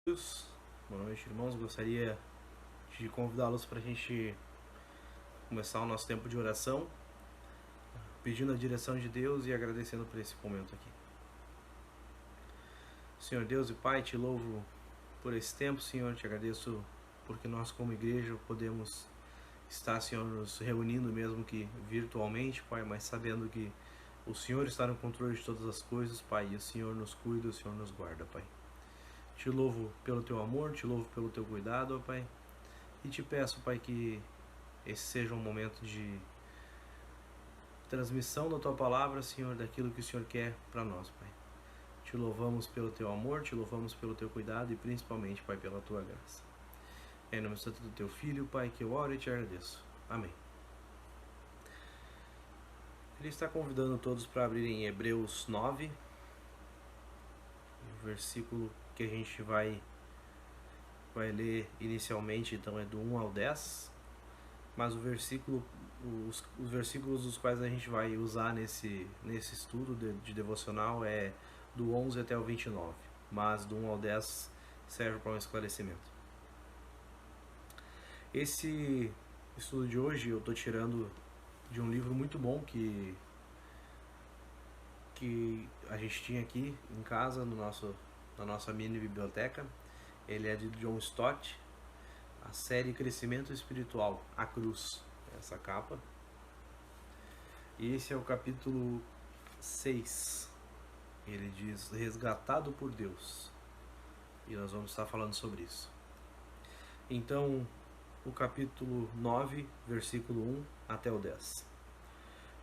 Boa noite, irmãos. Gostaria de convidá-los para a gente começar o nosso tempo de oração, pedindo a direção de Deus e agradecendo por esse momento aqui. Senhor Deus e Pai, te louvo por esse tempo, Senhor. Te agradeço porque nós, como igreja, podemos estar, Senhor, nos reunindo, mesmo que virtualmente, Pai, mas sabendo que o Senhor está no controle de todas as coisas, Pai, e o Senhor nos cuida, o Senhor nos guarda, Pai. Te louvo pelo teu amor, te louvo pelo teu cuidado, ó Pai. E te peço, Pai, que esse seja um momento de transmissão da tua palavra, Senhor, daquilo que o Senhor quer para nós, Pai. Te louvamos pelo teu amor, te louvamos pelo teu cuidado e principalmente, Pai, pela tua graça. É em nome santo do teu Filho, Pai, que eu oro e te agradeço. Amém. Ele está convidando todos para abrirem Hebreus 9, o versículo que a gente vai ler inicialmente, então é do 1 ao 10, mas os versículos dos quais a gente vai usar nesse estudo de devocional é do 11 até o 29, mas do 1 ao 10 serve para um esclarecimento. Esse estudo de hoje eu estou tirando de um livro muito bom que a gente tinha aqui em casa, na nossa mini biblioteca. Ele é de John Stott, a série Crescimento Espiritual, A Cruz, essa capa. E esse é o capítulo 6. Ele diz, resgatado por Deus. E nós vamos estar falando sobre isso. Então, o capítulo 9, versículo 1 até o 10.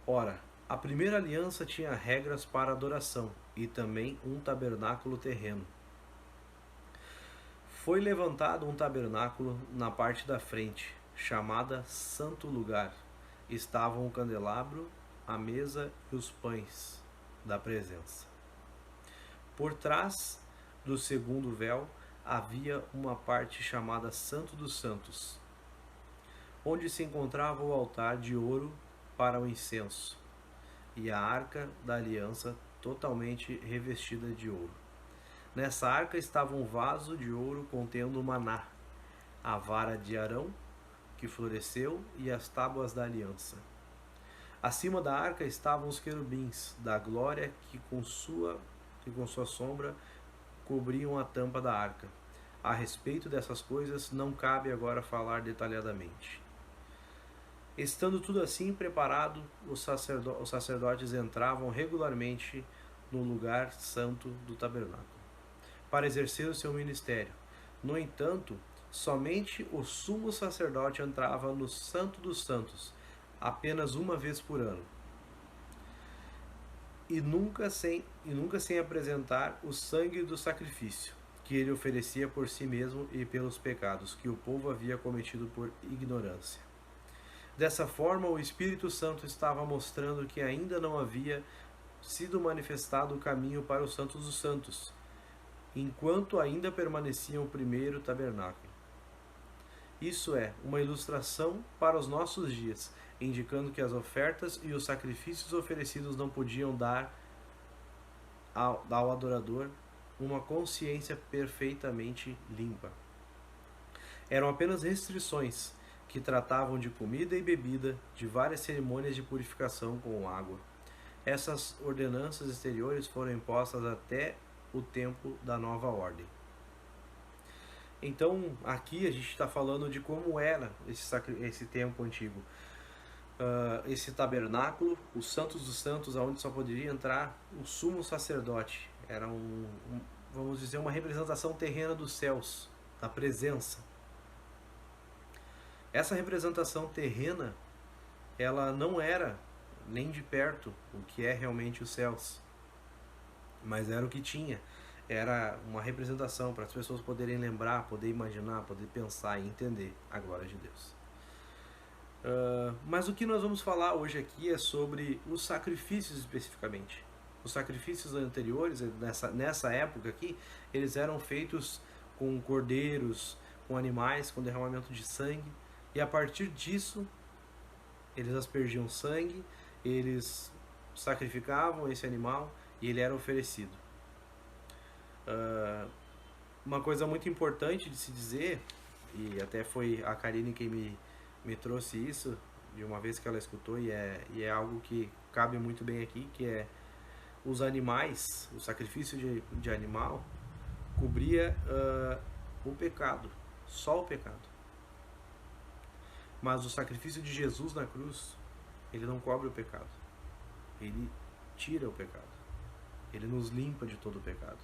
Ora, a primeira aliança tinha regras para adoração e também um tabernáculo terreno. Foi levantado um tabernáculo na parte da frente, chamada Santo Lugar. Estavam o candelabro, a mesa e os pães da presença. Por trás do segundo véu havia uma parte chamada Santo dos Santos, onde se encontrava o altar de ouro para o incenso e a arca da aliança totalmente revestida de ouro. Nessa arca estava um vaso de ouro contendo o maná, a vara de Arão, que floresceu, e as tábuas da aliança. Acima da arca estavam os querubins da glória que com sua sombra cobriam a tampa da arca. A respeito dessas coisas não cabe agora falar detalhadamente. Estando tudo assim preparado, os sacerdotes entravam regularmente no lugar santo do tabernáculo, para exercer o seu ministério. No entanto, somente o sumo sacerdote entrava no Santo dos Santos, apenas uma vez por ano, e nunca sem apresentar o sangue do sacrifício, que ele oferecia por si mesmo e pelos pecados que o povo havia cometido por ignorância. Dessa forma, o Espírito Santo estava mostrando que ainda não havia sido manifestado o caminho para o Santo dos Santos, enquanto ainda permanecia o primeiro tabernáculo. Isso é uma ilustração para os nossos dias, indicando que as ofertas e os sacrifícios oferecidos não podiam dar ao adorador uma consciência perfeitamente limpa. Eram apenas restrições que tratavam de comida e bebida, de várias cerimônias de purificação com água. Essas ordenanças exteriores foram impostas até o tempo da nova ordem. Então, aqui a gente está falando de como era esse tempo antigo. Esse tabernáculo, os Santos dos Santos, onde só poderia entrar o sumo sacerdote. Era vamos dizer, uma representação terrena dos céus, da presença. Essa representação terrena, ela não era nem de perto o que é realmente os céus, mas era o que tinha. Era uma representação para as pessoas poderem lembrar, poder imaginar, poder pensar e entender a glória de Deus. Mas o que nós vamos falar hoje aqui é sobre os sacrifícios especificamente. Os sacrifícios anteriores, nessa época aqui, eles eram feitos com cordeiros, com animais, com derramamento de sangue. E a partir disso, eles aspergiam sangue, eles sacrificavam esse animal e ele era oferecido. uma coisa muito importante de se dizer, e até foi a Karine quem me trouxe isso, de uma vez que ela escutou, e é algo que cabe muito bem aqui, que é os animais, o sacrifício de animal, cobria o pecado, só o pecado. Mas o sacrifício de Jesus na cruz, ele não cobre o pecado, ele tira o pecado, ele nos limpa de todo o pecado.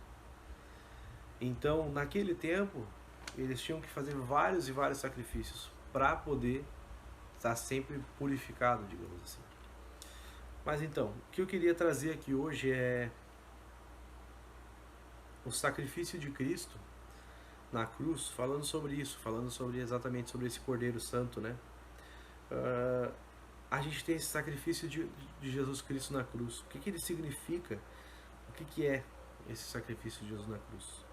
Então, naquele tempo, eles tinham que fazer vários e vários sacrifícios para poder estar sempre purificado, digamos assim. Mas então, o que eu queria trazer aqui hoje é o sacrifício de Cristo na cruz, falando sobre isso, falando sobre exatamente sobre esse Cordeiro Santo, né? A gente tem esse sacrifício de Jesus Cristo na cruz. O que ele significa? O que é esse sacrifício de Jesus na cruz?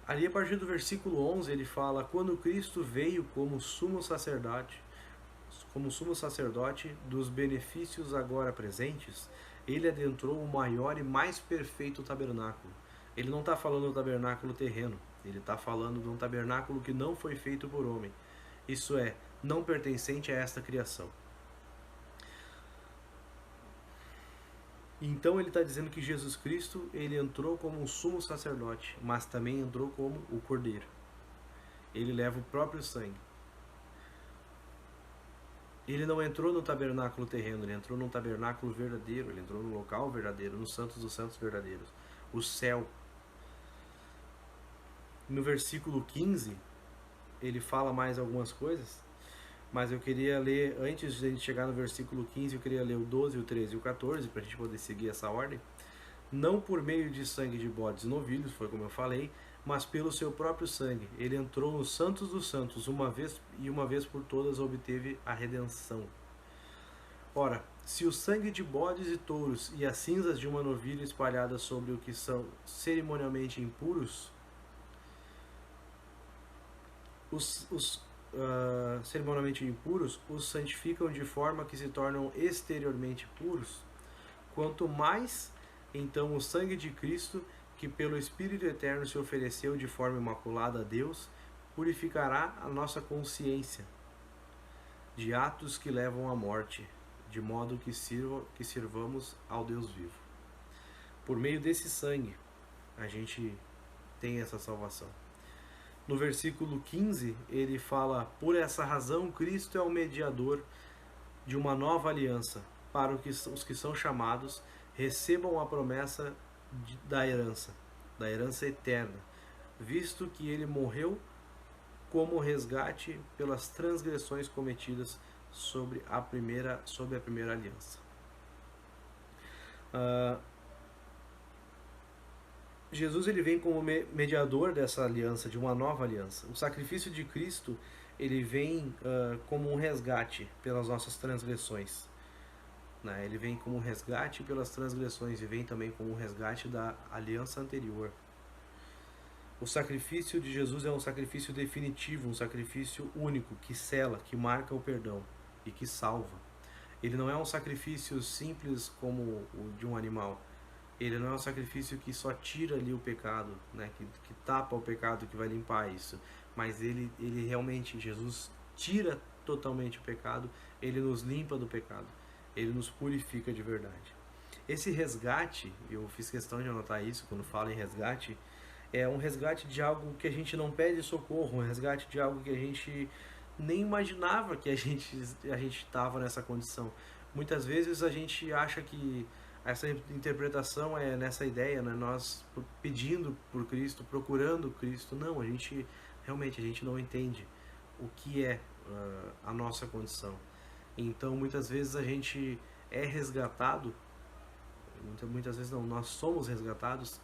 Ali a partir do versículo 11 ele fala: quando Cristo veio como sumo sacerdote dos benefícios agora presentes, ele adentrou o maior e mais perfeito tabernáculo. Ele não está falando do tabernáculo terreno, ele está falando de um tabernáculo que não foi feito por homem, isso é, não pertencente a esta criação. Então ele está dizendo que Jesus Cristo, ele entrou como um sumo sacerdote, mas também entrou como o Cordeiro. Ele leva o próprio sangue. Ele não entrou no tabernáculo terreno, ele entrou num tabernáculo verdadeiro, ele entrou no local verdadeiro, nos santos dos santos verdadeiros, o céu. No versículo 15, ele fala mais algumas coisas, mas eu queria ler, antes de a gente chegar no versículo 15, eu queria ler o 12, o 13 e o 14, para a gente poder seguir essa ordem. Não por meio de sangue de bodes e novilhos, foi como eu falei, mas pelo seu próprio sangue. Ele entrou nos santos dos santos uma vez por todas obteve a redenção. Ora, se o sangue de bodes e touros e as cinzas de uma novilha espalhadas sobre o que são cerimonialmente impuros, cerimonialmente impuros os santificam de forma que se tornam exteriormente puros, quanto mais então o sangue de Cristo, que pelo Espírito Eterno se ofereceu de forma imaculada a Deus, purificará a nossa consciência de atos que levam à morte, de modo que sirvamos ao Deus vivo. Por meio desse sangue, a gente tem essa salvação. No versículo 15, ele fala: por essa razão, Cristo é o mediador de uma nova aliança, para os que são chamados recebam a promessa da herança eterna, visto que ele morreu como resgate pelas transgressões cometidas sobre a primeira aliança. Jesus ele vem como mediador dessa aliança, de uma nova aliança. O sacrifício de Cristo ele vem como um resgate pelas nossas transgressões. Né? Ele vem como um resgate pelas transgressões e vem também como um resgate da aliança anterior. O sacrifício de Jesus é um sacrifício definitivo, um sacrifício único, que sela, que marca o perdão e que salva. Ele não é um sacrifício simples como o de um animal. Ele não é um sacrifício que só tira ali o pecado, né? que tapa o pecado, que vai limpar isso. Mas ele realmente, Jesus tira totalmente o pecado, ele nos limpa do pecado, ele nos purifica de verdade. Esse resgate, eu fiz questão de anotar isso quando falo em resgate, é um resgate de algo que a gente não pede socorro, um resgate de algo que a gente nem imaginava que a gente estava nessa condição. Muitas vezes a gente acha que essa interpretação é nessa ideia, né? Nós pedindo por Cristo, procurando Cristo. Não, a gente não entende o que é a nossa condição. Então muitas vezes a gente é resgatado, muitas vezes não, nós somos resgatados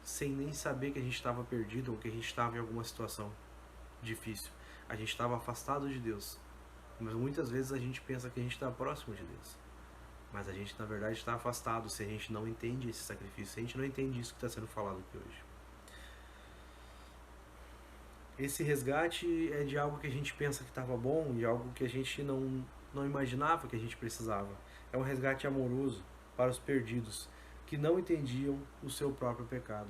sem nem saber que a gente estava perdido ou que a gente estava em alguma situação difícil. A gente estava afastado de Deus, mas muitas vezes a gente pensa que a gente está próximo de Deus. Mas a gente, na verdade, está afastado se a gente não entende esse sacrifício, se a gente não entende isso que está sendo falado aqui hoje. Esse resgate é de algo que a gente pensa que estava bom, de algo que a gente não imaginava que a gente precisava. É um resgate amoroso para os perdidos, que não entendiam o seu próprio pecado.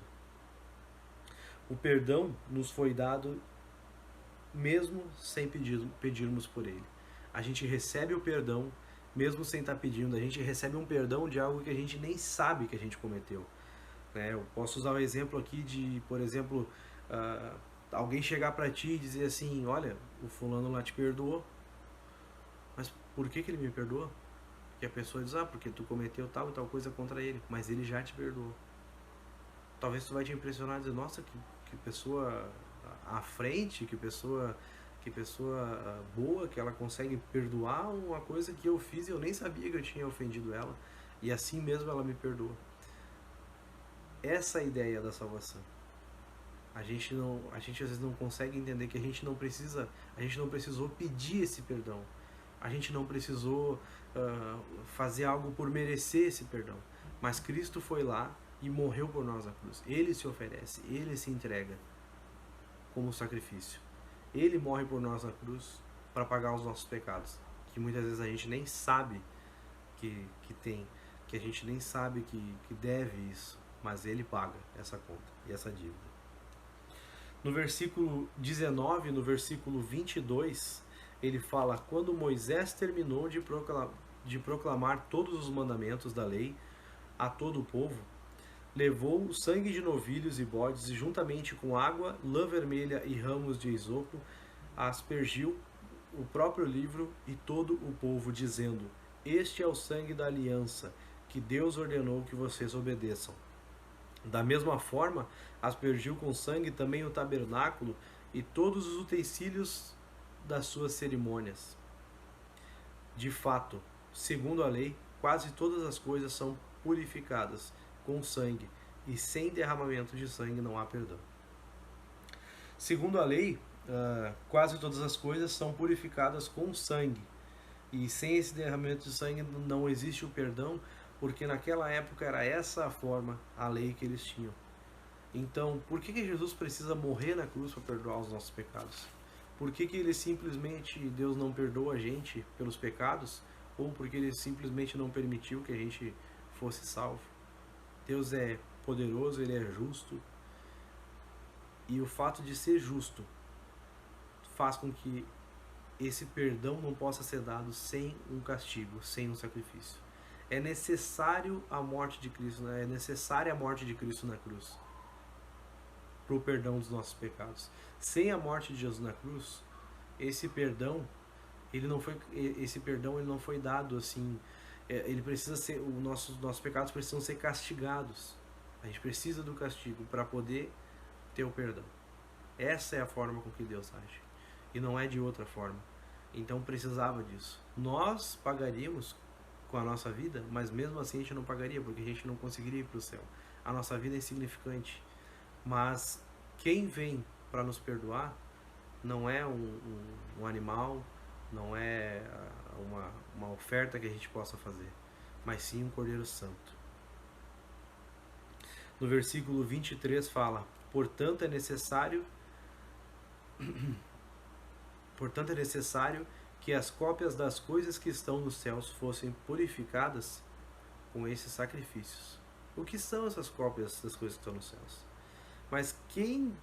O perdão nos foi dado mesmo sem pedirmos por ele. A gente recebe o perdão mesmo sem estar pedindo. A gente recebe um perdão de algo que a gente nem sabe que a gente cometeu. Eu posso usar o exemplo aqui de, por exemplo, alguém chegar para ti e dizer assim: olha, o fulano lá te perdoou, mas por que ele me perdoou? Que a pessoa diz: porque tu cometeu tal e tal coisa contra ele, mas ele já te perdoou. Talvez tu vai te impressionar e dizer: nossa, que pessoa à frente, que pessoa boa, que ela consegue perdoar uma coisa que eu fiz e eu nem sabia que eu tinha ofendido ela, e assim mesmo ela me perdoa. Essa é a ideia da salvação. A gente às vezes não consegue entender que a gente não precisou pedir esse perdão. A gente não precisou fazer algo por merecer esse perdão. Mas Cristo foi lá e morreu por nós na cruz. Ele se oferece, ele se entrega como sacrifício. Ele morre por nós na cruz para pagar os nossos pecados, que muitas vezes a gente nem sabe que tem, que a gente nem sabe que deve isso, mas ele paga essa conta e essa dívida. No versículo 19, no versículo 22, ele fala: quando Moisés terminou de proclamar todos os mandamentos da lei a todo o povo, levou o sangue de novilhos e bodes e juntamente com água, lã vermelha e ramos de isopo, aspergiu o próprio livro e todo o povo, dizendo: este é o sangue da aliança que Deus ordenou que vocês obedeçam. Da mesma forma, aspergiu com sangue também o tabernáculo e todos os utensílios das suas cerimônias. De fato, segundo a lei, quase todas as coisas são purificadas com sangue, e sem derramamento de sangue não há perdão. Segundo a lei, quase todas as coisas são purificadas com sangue, e sem esse derramamento de sangue não existe o perdão, porque naquela época era essa a forma, a lei que eles tinham. Então, por que Jesus precisa morrer na cruz para perdoar os nossos pecados? Por que ele simplesmente, Deus não perdoa a gente pelos pecados? Ou porque ele simplesmente não permitiu que a gente fosse salvo? Deus é poderoso, ele é justo. E o fato de ser justo faz com que esse perdão não possa ser dado sem um castigo, sem um sacrifício. É necessário a morte de Cristo, né? É necessária a morte de Cristo na cruz para o perdão dos nossos pecados. Sem a morte de Jesus na cruz, esse perdão ele não foi dado assim. Ele precisa ser, nossos pecados precisam ser castigados. A gente precisa do castigo para poder ter o perdão. Essa é a forma com que Deus age, e não é de outra forma. Então precisava disso. Nós pagaríamos com a nossa vida, mas mesmo assim a gente não pagaria, porque a gente não conseguiria ir para o céu. A nossa vida é insignificante. Mas quem vem para nos perdoar não é um animal, não é uma oferta que a gente possa fazer, mas sim um Cordeiro Santo. No versículo 23 fala: portanto é necessário que as cópias das coisas que estão nos céus fossem purificadas com esses sacrifícios. O que são essas cópias das coisas que estão nos céus? Mas quem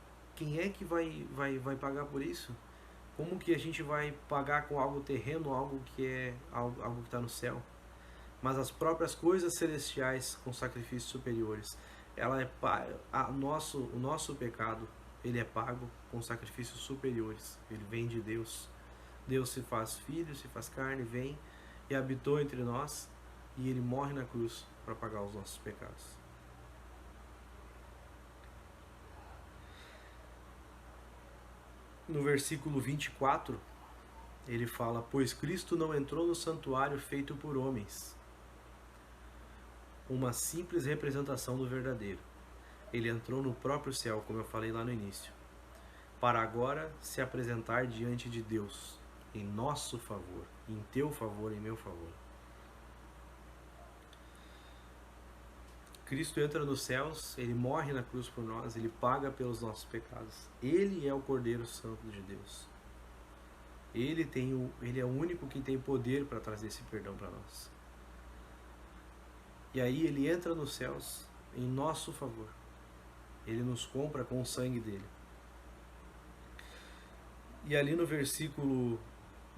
é que vai pagar por isso? Como que a gente vai pagar com algo terreno, algo que está no céu? Mas as próprias coisas celestiais com sacrifícios superiores, o nosso pecado, ele é pago com sacrifícios superiores. Ele vem de Deus. Deus se faz filho, se faz carne, vem e habitou entre nós, e ele morre na cruz para pagar os nossos pecados. No versículo 24, ele fala: pois Cristo não entrou no santuário feito por homens, uma simples representação do verdadeiro. Ele entrou no próprio céu, como eu falei lá no início, para agora se apresentar diante de Deus, em nosso favor, em teu favor, em meu favor. Cristo entra nos céus, ele morre na cruz por nós, ele paga pelos nossos pecados. Ele é o Cordeiro Santo de Deus. Ele é o único que tem poder para trazer esse perdão para nós. E aí ele entra nos céus em nosso favor. Ele nos compra com o sangue dele. E ali no versículo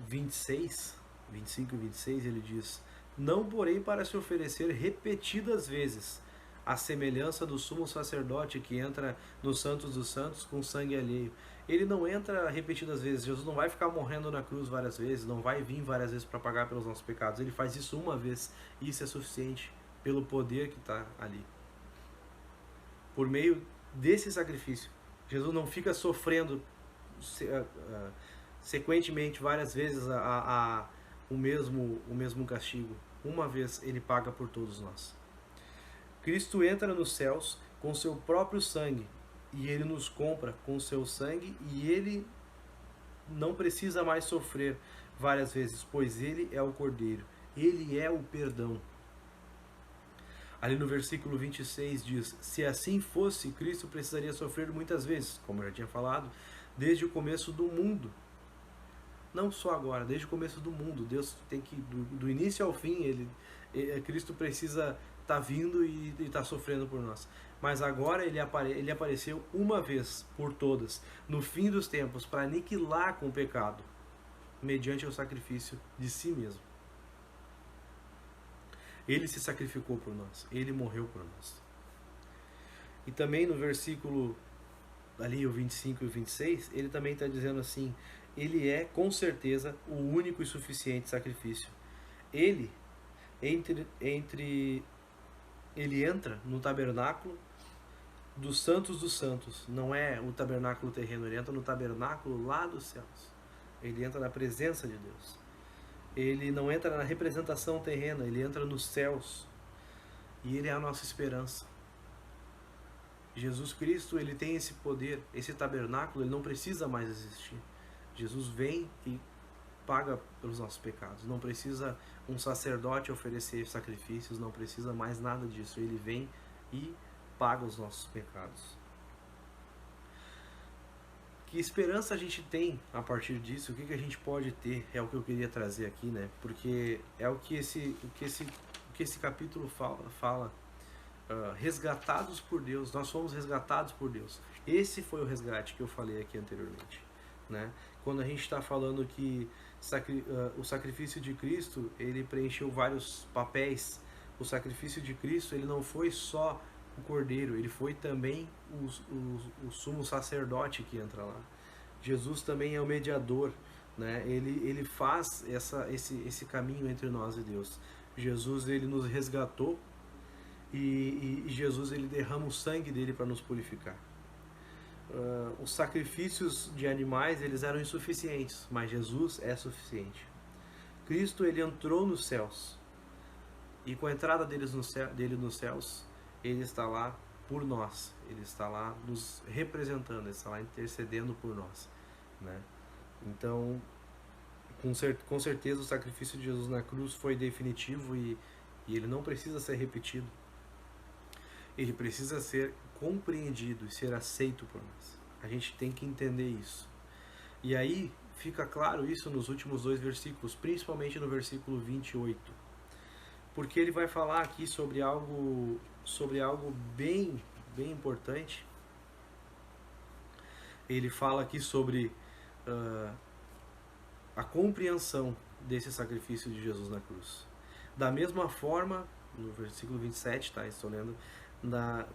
25 e 26, ele diz: não, porém, para se oferecer repetidas vezes, à semelhança do sumo sacerdote que entra no Santos dos Santos com sangue alheio. Ele não entra repetidas vezes. Jesus não vai ficar morrendo na cruz várias vezes, não vai vir várias vezes para pagar pelos nossos pecados. Ele faz isso uma vez, e isso é suficiente pelo poder que está ali. Por meio desse sacrifício, Jesus não fica sofrendo sequentemente várias vezes o mesmo castigo. Uma vez ele paga por todos nós. Cristo entra nos céus com seu próprio sangue, e ele nos compra com seu sangue, e ele não precisa mais sofrer várias vezes, pois ele é o Cordeiro, ele é o perdão. Ali no versículo 26 diz: se assim fosse, Cristo precisaria sofrer muitas vezes, como eu já tinha falado, desde o começo do mundo. Não só agora, desde o começo do mundo. Deus tem que, do início ao fim, Cristo precisa estar vindo e estar sofrendo por nós. Mas agora ele apareceu uma vez por todas, no fim dos tempos, para aniquilar com o pecado, mediante o sacrifício de si mesmo. Ele se sacrificou por nós, ele morreu por nós. E também no versículo, ali o 25 e o 26, ele também está dizendo assim: ele é com certeza o único e suficiente sacrifício. Ele entra no tabernáculo dos santos dos santos. Não é o tabernáculo terreno, ele entra no tabernáculo lá dos céus. Ele entra na presença de Deus. Ele não entra na representação terrena, ele entra nos céus. E ele é a nossa esperança. Jesus Cristo, ele tem esse poder, esse tabernáculo, ele não precisa mais existir. Jesus vem e paga pelos nossos pecados. Não precisa um sacerdote oferecer sacrifícios, não precisa mais nada disso. Ele vem e paga os nossos pecados. Que esperança a gente tem a partir disso? O que a gente pode ter? É o que eu queria trazer aqui, né? Porque é o que esse capítulo fala. Resgatados por Deus, nós fomos resgatados por Deus. Esse foi o resgate que eu falei aqui anteriormente, né? Quando a gente está falando que o sacrifício de Cristo, ele preencheu vários papéis. O sacrifício de Cristo, ele não foi só o Cordeiro, ele foi também o sumo sacerdote que entra lá. Jesus também é o mediador, né? Ele faz esse caminho entre nós e Deus. Jesus, ele nos resgatou, e Jesus, ele derrama o sangue dele para nos purificar. Os sacrifícios de animais, eles eram insuficientes, mas Jesus é suficiente. Cristo, ele entrou nos céus, e com a entrada dele nos céus, ele está lá por nós, ele está lá nos representando, ele está lá intercedendo por nós, né? Então, com certeza o sacrifício de Jesus na cruz foi definitivo, e ele não precisa ser repetido. Ele precisa ser compreendido e ser aceito por nós. A gente tem que entender isso. E aí fica claro isso nos últimos 2 versículos, principalmente no versículo 28. Porque ele vai falar aqui sobre algo bem importante. Ele fala aqui sobre a compreensão desse sacrifício de Jesus na cruz. Da mesma forma, no versículo 27, tá? Estou lendo.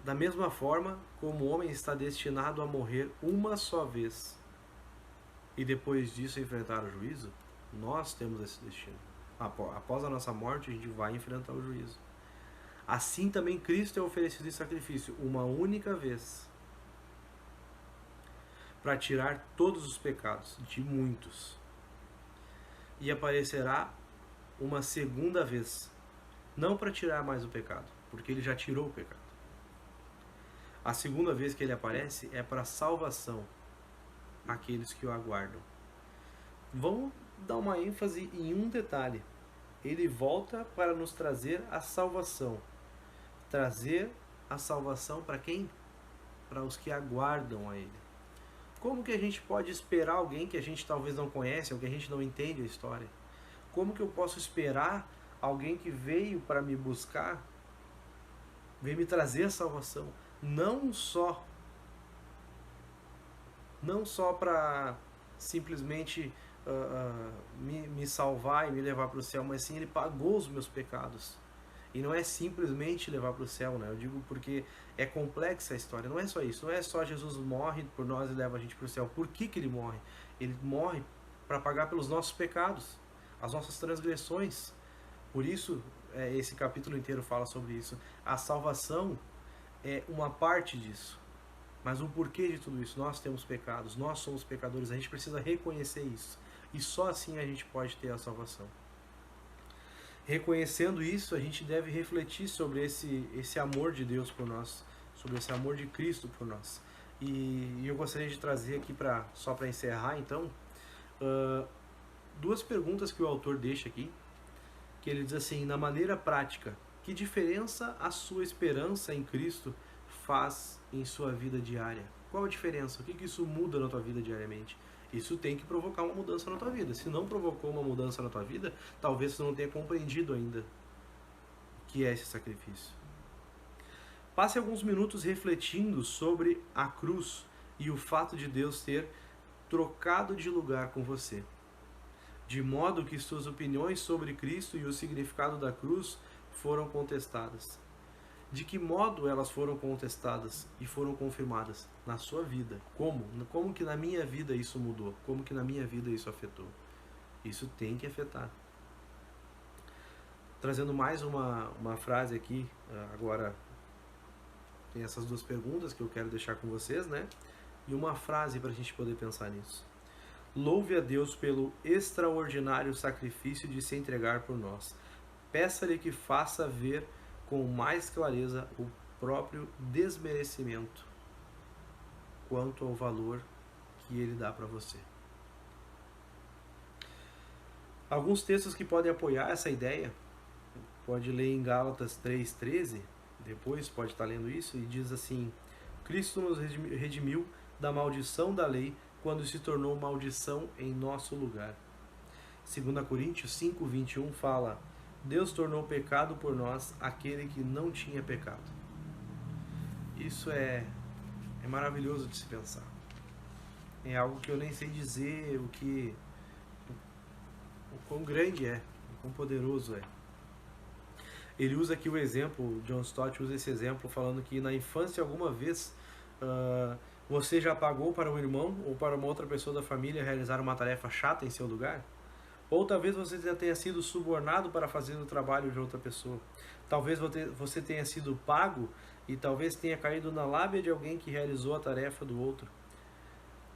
Da mesma forma como o homem está destinado a morrer uma só vez e depois disso enfrentar o juízo, nós temos esse destino. Após a nossa morte, a gente vai enfrentar o juízo. Assim também Cristo é oferecido em sacrifício uma única vez para tirar todos os pecados de muitos, e aparecerá uma segunda vez, não para tirar mais o pecado, porque ele já tirou o pecado. A segunda vez que ele aparece é para salvação àqueles que o aguardam. Vamos dar uma ênfase em um detalhe. Ele volta para nos trazer a salvação. Trazer a salvação para quem? Para os que aguardam a ele. Como que a gente pode esperar alguém que a gente talvez não conhece, ou que a gente não entende a história? Como que eu posso esperar alguém que veio para me buscar, veio me trazer a salvação? Não só não só para simplesmente me salvar e me levar para o céu, mas sim Ele pagou os meus pecados. E não é simplesmente levar para o céu, né? Eu digo porque é complexa a história. Não é só isso. Não é só Jesus morre por nós e leva a gente para o céu. Por que Ele morre? Ele morre para pagar pelos nossos pecados, as nossas transgressões. Por isso, esse capítulo inteiro fala sobre isso. A salvação é uma parte disso. Mas o porquê de tudo isso? Nós temos pecados, nós somos pecadores, a gente precisa reconhecer isso. E só assim a gente pode ter a salvação. Reconhecendo isso, a gente deve refletir sobre esse amor de Deus por nós, sobre esse amor de Cristo por nós. E eu gostaria de trazer aqui, só para encerrar, então, duas perguntas que o autor deixa aqui, que ele diz assim: na maneira prática, que diferença a sua esperança em Cristo faz em sua vida diária? Qual a diferença? O que isso muda na tua vida diariamente? Isso tem que provocar uma mudança na tua vida. Se não provocou uma mudança na tua vida, talvez você não tenha compreendido ainda o que é esse sacrifício. Passe alguns minutos refletindo sobre a cruz e o fato de Deus ter trocado de lugar com você, de modo que suas opiniões sobre Cristo e o significado da cruz foram contestadas. De que modo elas foram contestadas e foram confirmadas? Na sua vida. Como? Como que na minha vida isso mudou? Como que na minha vida isso afetou? Isso tem que afetar. Trazendo mais uma frase aqui, agora tem essas duas perguntas que eu quero deixar com vocês, né? E uma frase para a gente poder pensar nisso. Louve a Deus pelo extraordinário sacrifício de se entregar por nós. Peça-lhe que faça ver com mais clareza o próprio desmerecimento quanto ao valor que ele dá para você. Alguns textos que podem apoiar essa ideia, pode ler em Gálatas 3,13, depois pode estar lendo isso, e diz assim: Cristo nos redimiu da maldição da lei quando se tornou maldição em nosso lugar. 2 Coríntios 5,21 fala: Deus tornou pecado por nós aquele que não tinha pecado. Isso é maravilhoso de se pensar. É algo que eu nem sei dizer o quão grande é, o quão poderoso é. Ele usa aqui o exemplo, John Stott usa esse exemplo falando que na infância alguma vez você já pagou para um irmão ou para uma outra pessoa da família realizar uma tarefa chata em seu lugar? Ou talvez você já tenha sido subornado para fazer o trabalho de outra pessoa. Talvez você tenha sido pago e talvez tenha caído na lábia de alguém que realizou a tarefa do outro.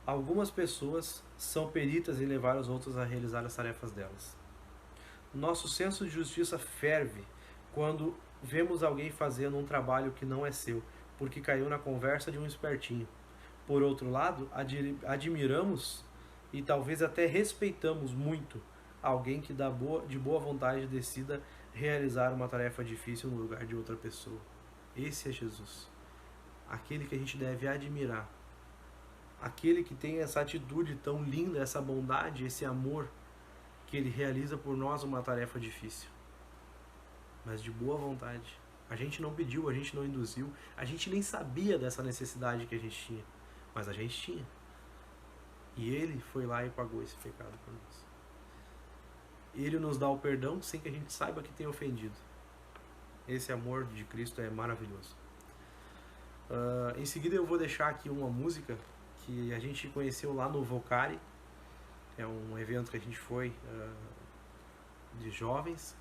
Algumas pessoas são peritas em levar os outros a realizar as tarefas delas. Nosso senso de justiça ferve quando vemos alguém fazendo um trabalho que não é seu, porque caiu na conversa de um espertinho. Por outro lado, admiramos e talvez até respeitamos muito alguém que de boa vontade decida realizar uma tarefa difícil no lugar de outra pessoa. Esse é Jesus. Aquele que a gente deve admirar. Aquele que tem essa atitude tão linda, essa bondade, esse amor, que ele realiza por nós uma tarefa difícil. Mas de boa vontade. A gente não pediu, a gente não induziu, a gente nem sabia dessa necessidade que a gente tinha. Mas a gente tinha. E ele foi lá e pagou esse pecado por nós. Ele nos dá o perdão sem que a gente saiba que tem ofendido. Esse amor de Cristo é maravilhoso. Em seguida eu vou deixar aqui uma música que a gente conheceu lá no Vocari. É um evento que a gente foi de jovens,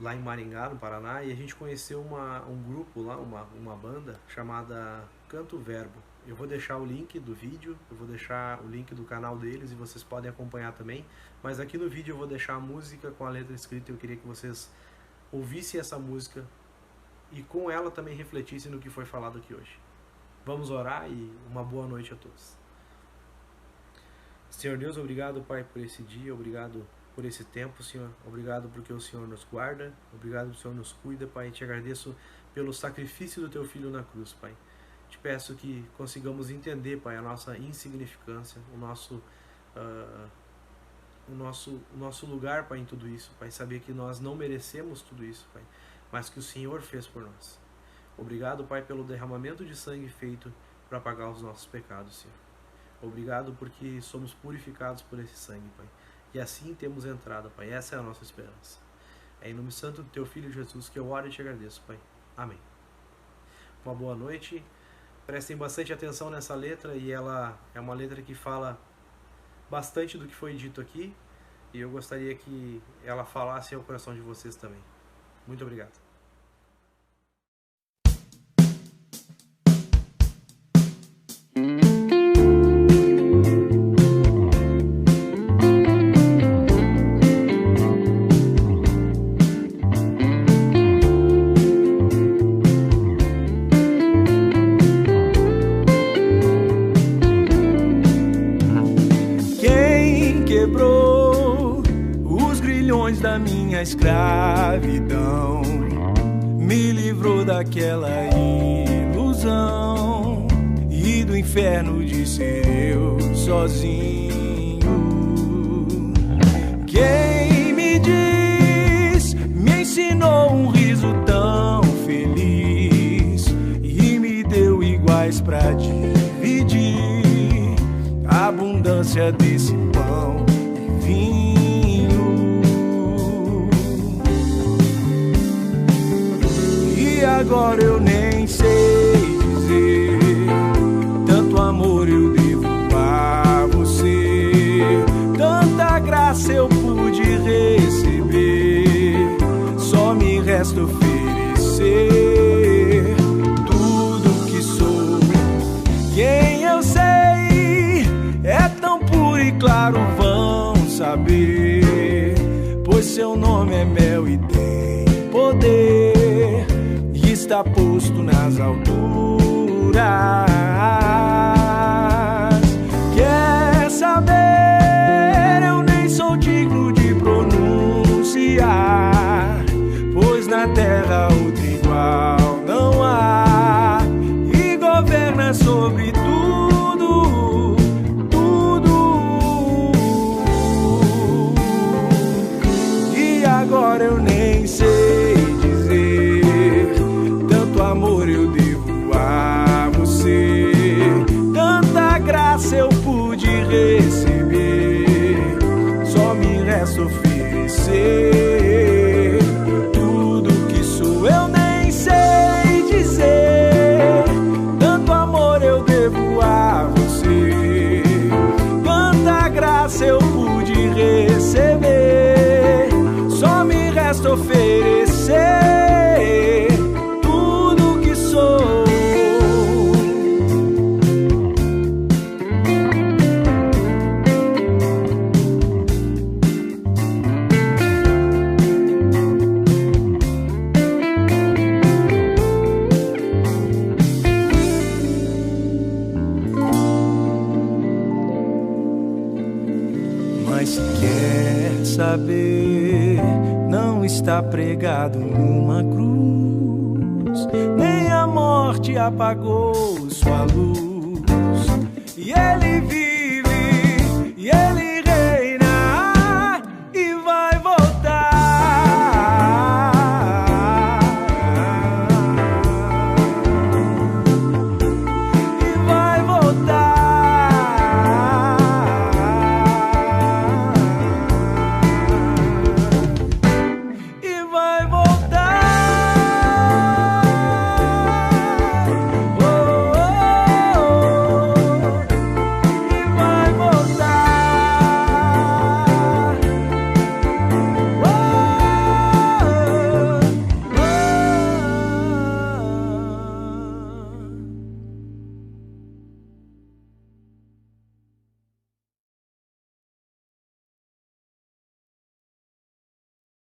lá em Maringá, no Paraná, e a gente conheceu um grupo lá, uma banda chamada Canto Verbo. Eu vou deixar o link do vídeo, eu vou deixar o link do canal deles e vocês podem acompanhar também. Mas aqui no vídeo eu vou deixar a música com a letra escrita. Eu queria que vocês ouvissem essa música e com ela também refletissem no que foi falado aqui hoje. Vamos orar e uma boa noite a todos. Senhor Deus, obrigado, Pai, por esse dia, obrigado por esse tempo, Senhor. Obrigado porque o Senhor nos guarda, obrigado porque o Senhor nos cuida, Pai. Te agradeço pelo sacrifício do Teu Filho na cruz, Pai. Te peço que consigamos entender, Pai, a nossa insignificância, o nosso lugar, Pai, em tudo isso, Pai. Saber que nós não merecemos tudo isso, Pai, mas que o Senhor fez por nós. Obrigado, Pai, pelo derramamento de sangue feito para pagar os nossos pecados, Senhor. Obrigado porque somos purificados por esse sangue, Pai. E assim temos entrada, Pai. Essa é a nossa esperança. É em nome santo do Teu Filho Jesus que eu oro e te agradeço, Pai. Amém. Uma boa noite. Prestem bastante atenção nessa letra, e ela é uma letra que fala bastante do que foi dito aqui, e eu gostaria que ela falasse ao coração de vocês também. Muito obrigado. Da minha escravidão, me livrou daquela ilusão e do inferno de ser eu sozinho. Quem me diz, me ensinou um riso tão feliz e me deu iguais pra dividir a abundância desse pão e vinho. Agora eu nem sei dizer, tanto amor eu devo a você, tanta graça eu pude receber, só me resta oferecer tudo que sou. Quem eu sei é tão puro e claro, vão saber, pois seu nome é mel e tem poder, está posto nas alturas. Quer saber? Eu nem sou digno de pronunciar, pois na terra outro igual não há, e governa sobre tudo, tudo. E agora eu nem sei dizer, amor eu devo a você, tanta graça eu pude receber, só me resta oferecer tudo que sou. Eu nem sei dizer, tanto amor eu devo a você, tanta graça eu pude receber, só me resta oferecer saber, não está pregado numa cruz, nem a morte apagou sua luz, e ele vive